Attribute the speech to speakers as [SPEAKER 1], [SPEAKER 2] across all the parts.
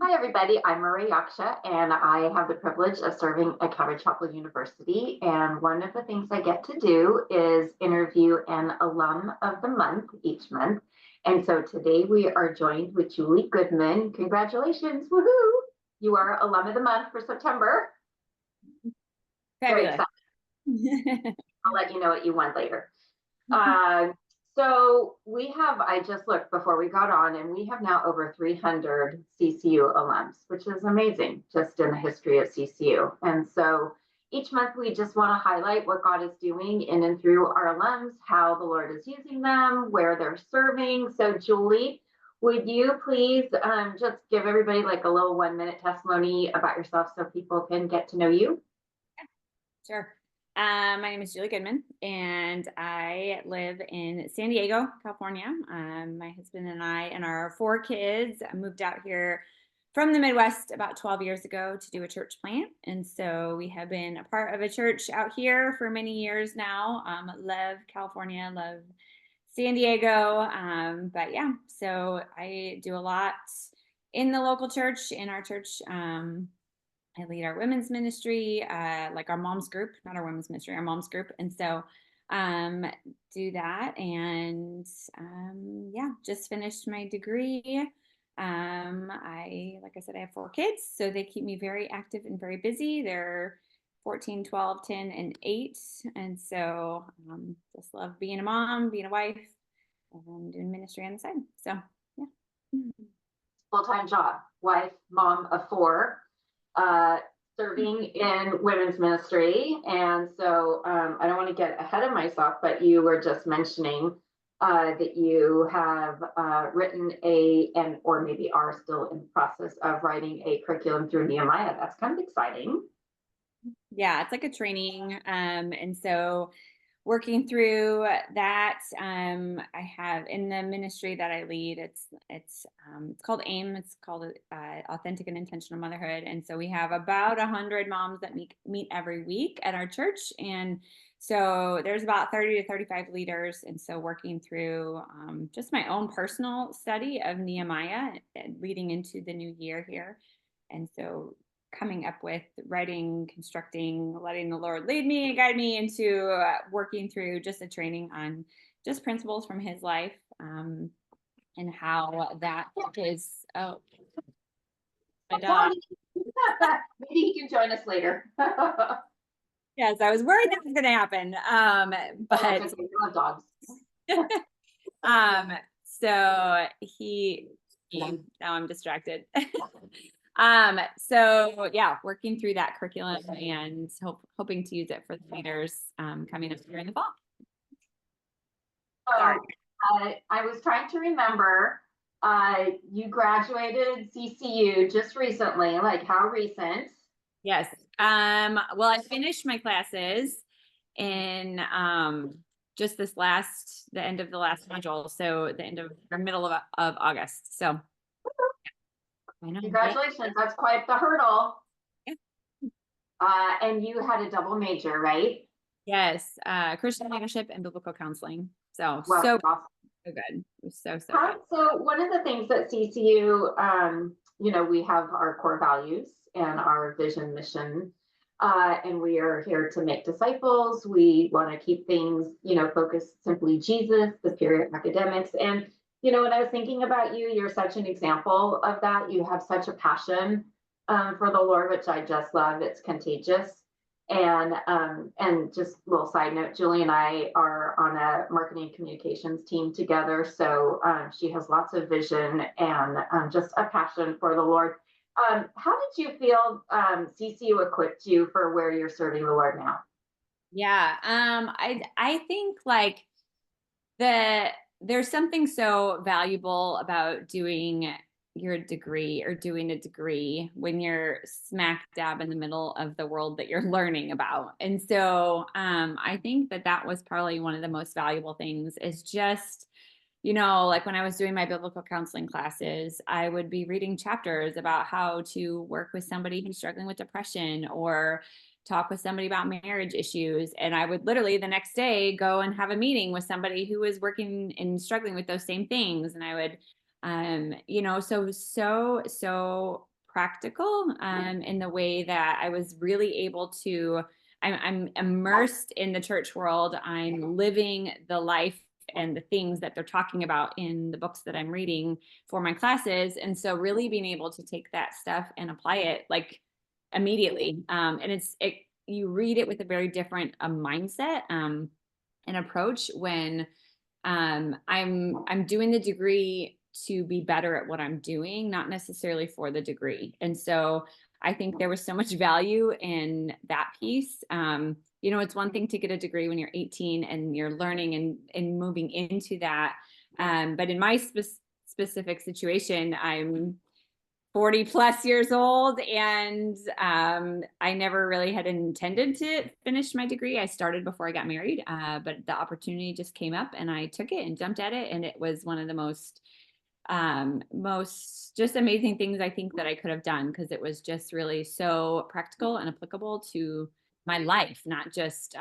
[SPEAKER 1] Hi, everybody. I'm Maria Yaksha, and I have the privilege of serving at Calvary Chapel University. And one of the things I get to do is interview an alum of the month each month. And so today we are joined with Julie Goodman. Congratulations. Woohoo! You are alum of the month for September. Very
[SPEAKER 2] Fabulous.
[SPEAKER 1] excited. I'll let you know what you won later. Uh, so we have, I just looked before we got on, and we have now over 300 CCU alums, which is amazing just in the history of CCU. And so each month we just want to highlight what God is doing in and through our alums, how the Lord is using them, where they're serving. So Julie, would you please just give everybody like a little 1 minute testimony about yourself so people can get to know you?
[SPEAKER 2] Sure. My name is Julie Goodman, and I live in San Diego, California. My husband and I and our 4 kids moved out here from the Midwest about 12 years ago to do a church plant. And so we have been a part of a church out here for many years now. Love California, love San Diego. But yeah, so I do a lot in the local church, in our church. I lead our women's ministry, like our mom's group, not our women's ministry, our mom's group. And so um, do that. And yeah, just finished my degree. Like I said, I have 4 kids, so they keep me very active and very busy. They're 14, 12, 10, and 8. And so just love being a mom, being a wife, and doing ministry on the side. So yeah.
[SPEAKER 1] Full-time job, wife, mom of 4, uh, serving in women's ministry. And so I don't want to get ahead of myself, but you were just mentioning that you have written or maybe are still in the process of writing a curriculum through Nehemiah. That's kind of exciting.
[SPEAKER 2] Yeah, it's like a training. And so working through that, I have in the ministry that I lead, it's called AIM. It's called Authentic and Intentional Motherhood. And so we have about 100 moms that meet every week at our church. And so there's about 30 to 35 leaders. And so working through just my own personal study of Nehemiah leading into the new year here. And so coming up with writing, constructing, letting the Lord lead me and guide me into working through just a training on just principles from his life, and how that is. Oh, my dog.
[SPEAKER 1] Maybe he can join us later.
[SPEAKER 2] Yes, I was worried that was going to happen. But
[SPEAKER 1] Okay, we love dogs.
[SPEAKER 2] So now I'm distracted. So yeah, working through that curriculum and hoping to use it for the leaders coming up here in the fall.
[SPEAKER 1] So I was trying to remember, you graduated CCU just recently, like how recent?
[SPEAKER 2] Yes. Well, I finished my classes in just the end of the last module. So the end of or middle of August. So I know.
[SPEAKER 1] Congratulations, that's quite the hurdle.
[SPEAKER 2] Yeah.
[SPEAKER 1] And you had a double major, right?
[SPEAKER 2] Yes. Christian leadership and biblical counseling. So
[SPEAKER 1] Well,
[SPEAKER 2] so
[SPEAKER 1] awesome.
[SPEAKER 2] good. It was so
[SPEAKER 1] Huh?
[SPEAKER 2] good.
[SPEAKER 1] So one of the things that CCU, we have our core values and our vision mission, and we are here to make disciples. We want to keep things, focused simply Jesus, the period academics. And, when I was thinking about you, you're such an example of that. You have such a passion for the Lord, which I just love. It's contagious. And just a little side note, Julie and I are on a marketing communications team together. So she has lots of vision and just a passion for the Lord. How did you feel CCU equipped you for where you're serving the Lord now?
[SPEAKER 2] Yeah. I think like there's something so valuable about doing your degree or doing a degree when you're smack dab in the middle of the world that you're learning about. And so I think that was probably one of the most valuable things is just, like when I was doing my biblical counseling classes, I would be reading chapters about how to work with somebody who's struggling with depression or talk with somebody about marriage issues. And I would literally the next day go and have a meeting with somebody who was working and struggling with those same things. And I would So practical, in the way that I was really able to, I'm immersed in the church world. I'm living the life and the things that they're talking about in the books that I'm reading for my classes. And so really being able to take that stuff and apply it like immediately. And you read it with a very different mindset, and approach when I'm doing the degree to be better at what I'm doing, not necessarily for the degree. And so I think there was so much value in that piece. It's one thing to get a degree when you're 18 and you're learning and moving into that. But in my specific situation, I'm 40 plus years old, and I never really had intended to finish my degree. I started before I got married, but the opportunity just came up and I took it and jumped at it. And it was one of the most just amazing things I think that I could have done, because it was just really so practical and applicable to my life, not just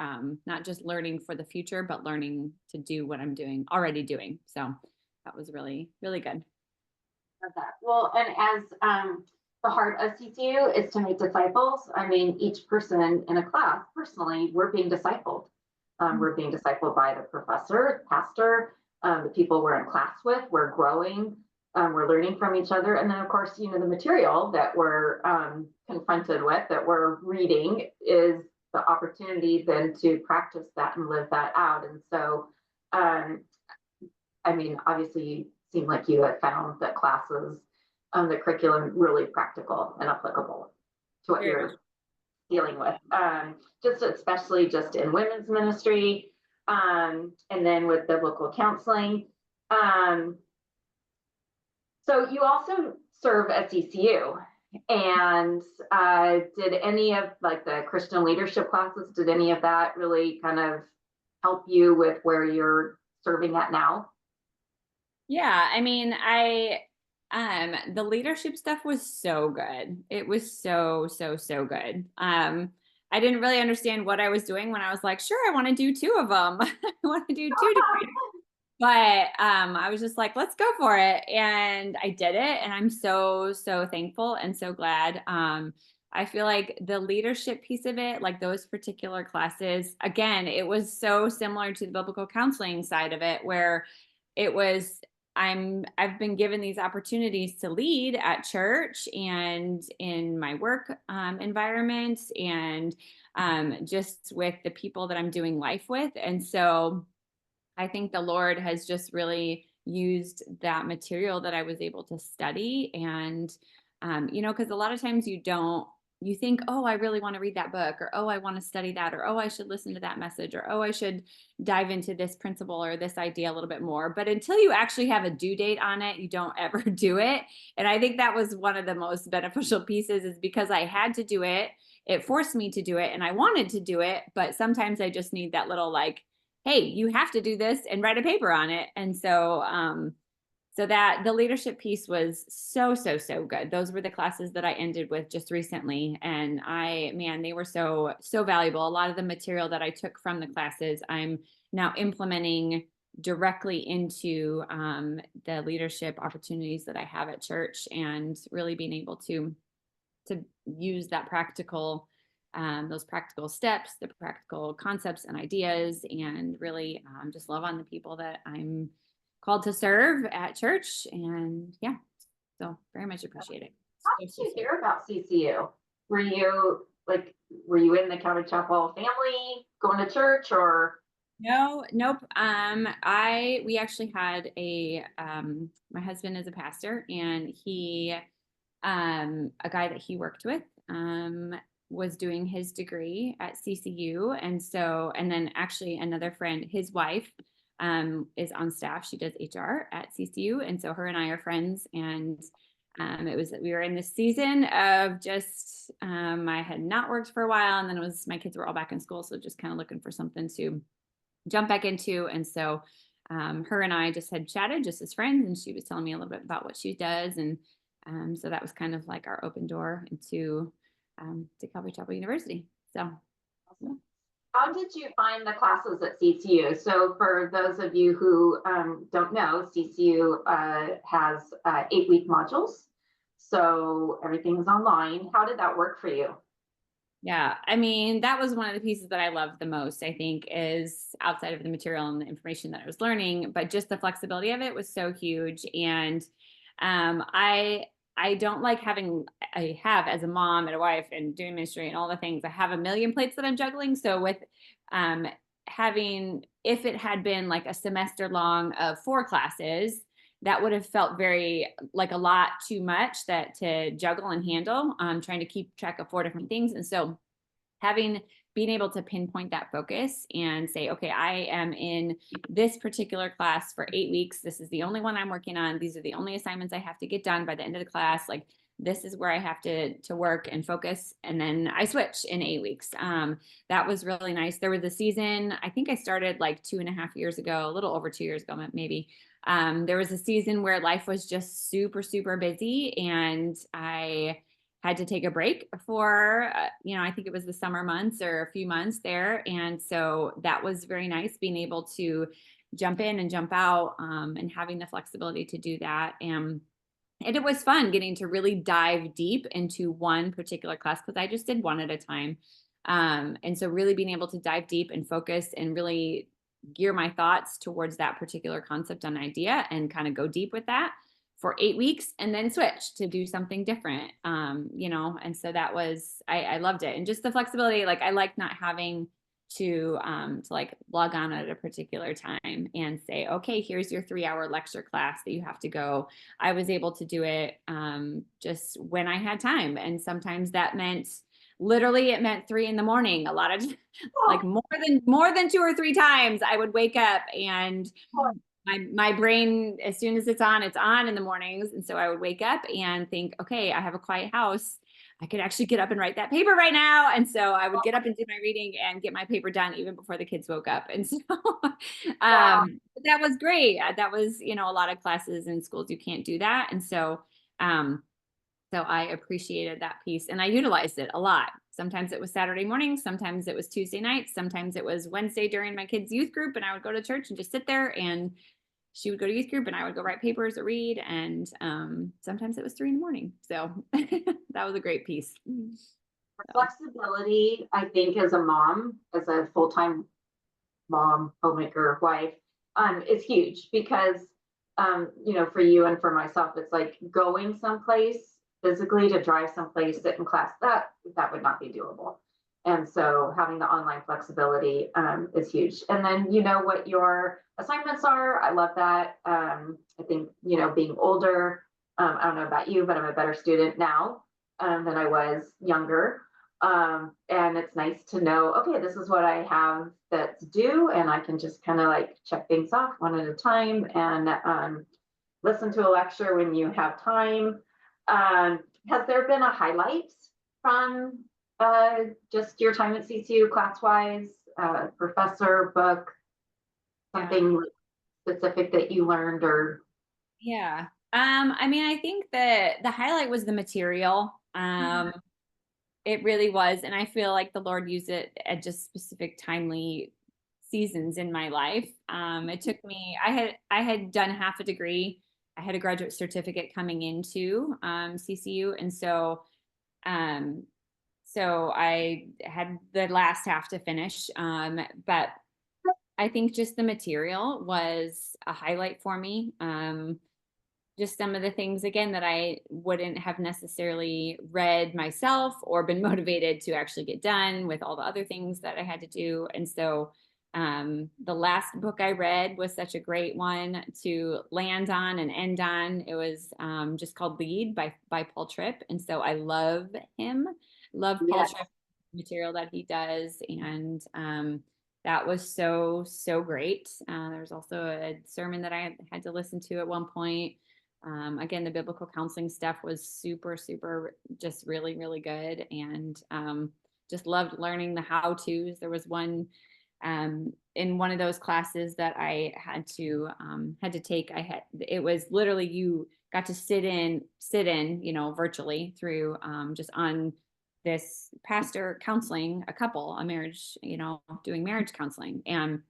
[SPEAKER 2] learning for the future, but learning to do what I'm already doing. So that was really, really good.
[SPEAKER 1] Love that. Well, and as the heart of CCU is to make disciples. I mean, each person in a class, personally, we're being discipled. We're being discipled by the professor, pastor, the people we're in class with. We're growing. We're learning from each other, and then, of course, the material that we're confronted with, that we're reading, is the opportunity then to practice that and live that out. And so, I mean, obviously, seemed like you had found that classes, the curriculum, really practical and applicable to what you're dealing with. Just especially just in women's ministry, and then with biblical counseling. So you also serve at CCU, and did any of like the Christian leadership classes, did any of that really kind of help you with where you're serving at now?
[SPEAKER 2] Yeah, I mean, the leadership stuff was so good. It was so good. I didn't really understand what I was doing when I was like, sure, I want to do two of them. I want to do two degrees. But I was just like, let's go for it. And I did it. And I'm so thankful and so glad. I feel like the leadership piece of it, like those particular classes, again, it was so similar to the biblical counseling side of it, where it was, I've been given these opportunities to lead at church and in my work environment, and just with the people that I'm doing life with. And so I think the Lord has just really used that material that I was able to study. And, because a lot of times you think, oh, I really want to read that book, or, oh, I want to study that, or, oh, I should listen to that message, or, oh, I should dive into this principle or this idea a little bit more. But until you actually have a due date on it, you don't ever do it. And I think that was one of the most beneficial pieces, is because I had to do it. It forced me to do it, and I wanted to do it. But sometimes I just need that little, like, hey, you have to do this, and write a paper on it. And so that the leadership piece was so good. Those were the classes that I ended with just recently. And they were so valuable. A lot of the material that I took from the classes, I'm now implementing directly into the leadership opportunities that I have at church, and really being able to use that those practical steps, the practical concepts and ideas, and really just love on the people that I'm called to serve at church. And yeah, so very much appreciate it.
[SPEAKER 1] How did you hear about CCU? Were you in the Calvary Chapel family going to church, or?
[SPEAKER 2] No, nope. We actually had my husband is a pastor, and a guy that he worked with, was doing his degree at CCU. And then actually another friend, his wife, is on staff. She does HR at CCU. And so her and I are friends. And we were in this season of just, I had not worked for a while, and then my kids were all back in school. So just kind of looking for something to jump back into. And so her and I just had chatted just as friends, and she was telling me a little bit about what she does. And so that was kind of like our open door into to Calvary Chapel University. So
[SPEAKER 1] Awesome. How did you find the classes at CCU? So for those of you who don't know, CCU has 8-week modules. So everything is online. How did that work for you?
[SPEAKER 2] Yeah, I mean, that was one of the pieces that I loved the most, I think, is outside of the material and the information that I was learning, but just the flexibility of it was so huge. And I don't like having, I have as a mom and a wife and doing ministry and all the things, I have a million plates that I'm juggling. So with um having, if it had been like a semester long of 4 classes, that would have felt very like a lot too much that to juggle and handle, trying to keep track of 4 different things. And so having, being able to pinpoint that focus and say, okay, I am in this particular class for 8 weeks. This is the only one I'm working on. These are the only assignments I have to get done by the end of the class. Like, this is where I have to work and focus. And then I switch in 8 weeks. That was really nice. There was a season, I think I started like 2.5 years ago, a little over 2 years ago, maybe. There was a season where life was just super, super busy, and I had to take a break for, I think it was the summer months or a few months there. And so that was very nice, being able to jump in and jump out, and having the flexibility to do that. And it was fun getting to really dive deep into one particular class, because I just did one at a time. And so really being able to dive deep and focus and really gear my thoughts towards that particular concept and idea and kind of go deep with that for 8 weeks, and then switch to do something different. And so that was, I loved it. And just the flexibility, like I like not having to like log on at a particular time and say, okay, here's your 3-hour lecture class that you have to go. I was able to do it just when I had time. And sometimes that meant, literally it meant 3 in the morning. A lot of like more than 2 or 3 times I would wake up, and my brain, as soon as it's on in the mornings. And so I would wake up and think, okay, I have a quiet house. I could actually get up and write that paper right now. And so I would get up and do my reading and get my paper done even before the kids woke up. And so
[SPEAKER 1] Wow.
[SPEAKER 2] that was great. That was, a lot of classes in schools, you can't do that. And so I appreciated that piece, and I utilized it a lot. Sometimes it was Saturday morning, sometimes it was Tuesday nights, sometimes it was Wednesday during my kids' youth group, and I would go to church and just sit there, and she would go to youth group and I would go write papers or read. And sometimes it was 3 in the morning. So that was a great piece. So,
[SPEAKER 1] Flexibility, I think, as a mom, as a full-time mom, homemaker, wife, is huge because, for you and for myself, it's like going someplace physically to drive someplace, sit in class, that would not be doable. And so having the online flexibility is huge. And then you know what your assignments are. I love that. I think, being older, I don't know about you, but I'm a better student now than I was younger. And it's nice to know, okay, this is what I have that's due, and I can just kind of like check things off one at a time and listen to a lecture when you have time. Has there been a highlight from just your time at CCU class wise, professor, book,
[SPEAKER 2] yeah.
[SPEAKER 1] something specific that you learned or?
[SPEAKER 2] Yeah. I mean, I think that the highlight was the material. It really was. And I feel like the Lord used it at just specific timely seasons in my life. It took me, I had done half a degree. I had a graduate certificate coming into CCU. And um, so I had the last half to finish. But I think just the material was a highlight for me. Just some of the things, again, that I wouldn't have necessarily read myself or been motivated to actually get done with all the other things that I had to do. And so the last book I read was such a great one to land on and end on. It was just called Lead by Paul Tripp. And so I love him, love Paul
[SPEAKER 1] Yes.
[SPEAKER 2] Tripp, material that he does. And that was so, so great. There was also a sermon that I had to listen to at one point. Again, the biblical counseling stuff was super, super, just really, really good. And just loved learning the how-tos. There was one in one of those classes that I had to take. It was literally, you got to sit in, virtually through just on this pastor counseling a couple, a marriage, doing marriage counseling. And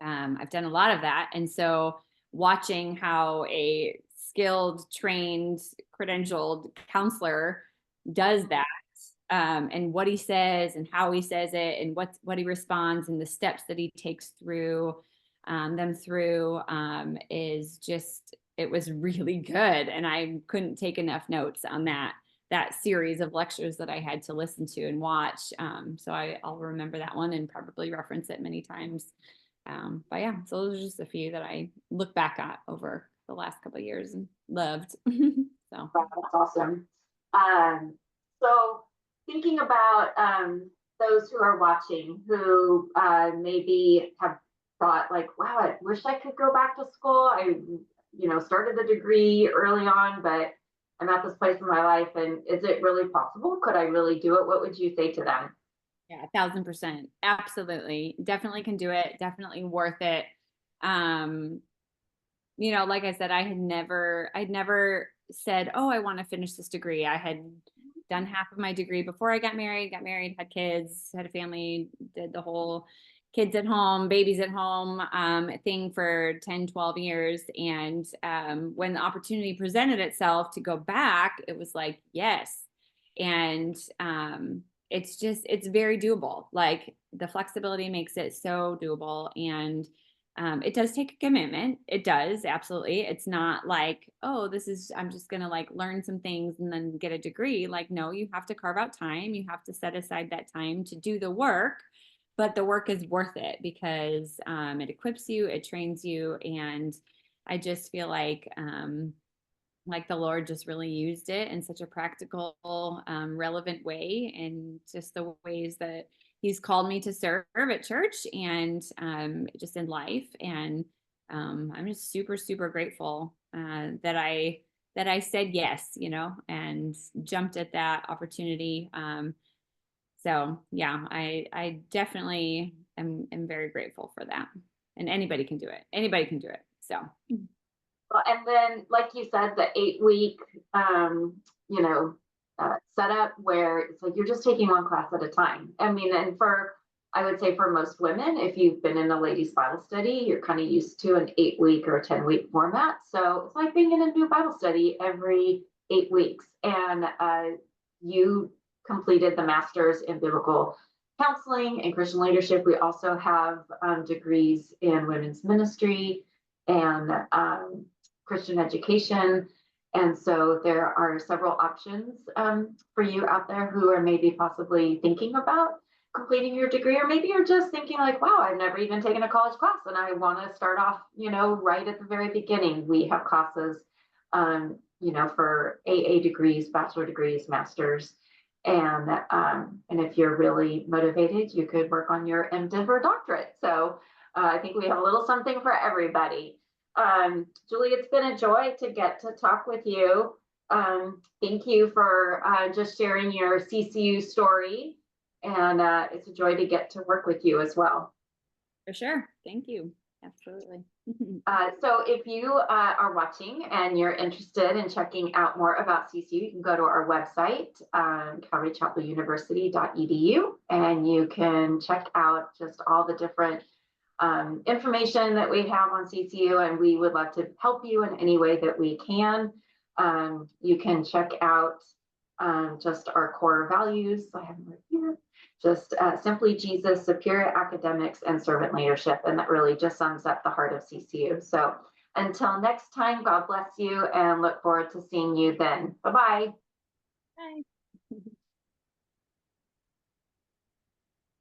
[SPEAKER 2] I've done a lot of that. And so watching how a skilled, trained, credentialed counselor does that, and what he says and how he says it and what he responds and the steps that he takes through them through is just, it was really good. And I couldn't take enough notes on that series of lectures that I had to listen to and watch. So I'll remember that one and probably reference it many times. But yeah, so those are just a few that I look back at over the last couple of years and loved. So
[SPEAKER 1] Wow, that's awesome. So thinking about those who are watching who maybe have thought like, wow, I wish I could go back to school. I, started the degree early on, but I'm at this place in my life, and is it really possible? Could I really do it? What would you say to them?
[SPEAKER 2] yeah, 1,000%. Absolutely. Definitely can do it. Definitely worth it. Um, like I said, I'd never said, oh, I want to finish this degree. I had done half of my degree before I got married, had kids, had a family, did the whole kids at home, babies at home thing for 10, 12 years. And when the opportunity presented itself to go back, it was like, yes. And it's very doable. Like the flexibility makes it so doable. And it does take a commitment. It does, absolutely. It's not like, oh, I'm just going to like learn some things and then get a degree. Like, no, you have to carve out time. You have to set aside that time to do the work, but the work is worth it because it equips you, it trains you. And I just feel like the Lord just really used it in such a practical, relevant way, and just the ways that He's called me to serve at church and just in life. And I'm just super, super grateful that I said yes, and jumped at that opportunity. So yeah, I definitely am very grateful for that. And anybody can do it. Anybody can do it. So.
[SPEAKER 1] Well, and then, like you said, the 8-week, setup where it's like you're just taking one class at a time. I mean, and I would say for most women, if you've been in a ladies' Bible study, you're kind of used to an 8-week or a 10-week format. So it's like being in a new Bible study every 8 weeks. And you completed the master's in biblical counseling and Christian leadership. We also have degrees in women's ministry and Christian education. And so there are several options for you out there who are maybe possibly thinking about completing your degree, or maybe you're just thinking like, wow, I've never even taken a college class and I want to start off, right at the very beginning. We have classes, for AA degrees, bachelor degrees, masters. And if you're really motivated, you could work on your MDiv or doctorate. So I think we have a little something for everybody. Julie, it's been a joy to get to talk with you. Thank you for just sharing your CCU story. And it's a joy to get to work with you as well.
[SPEAKER 2] For sure. Thank you. Absolutely.
[SPEAKER 1] So if you are watching and you're interested in checking out more about CCU, you can go to our website, calvarychapeluniversity.edu, and you can check out just all the different information that we have on CCU, and we would love to help you in any way that we can. You can check out just our core values. I have them right here. Just simply Jesus, superior academics, and servant leadership. And that really just sums up the heart of CCU. So until next time, God bless you and look forward to seeing you then. Bye-bye.
[SPEAKER 2] Bye.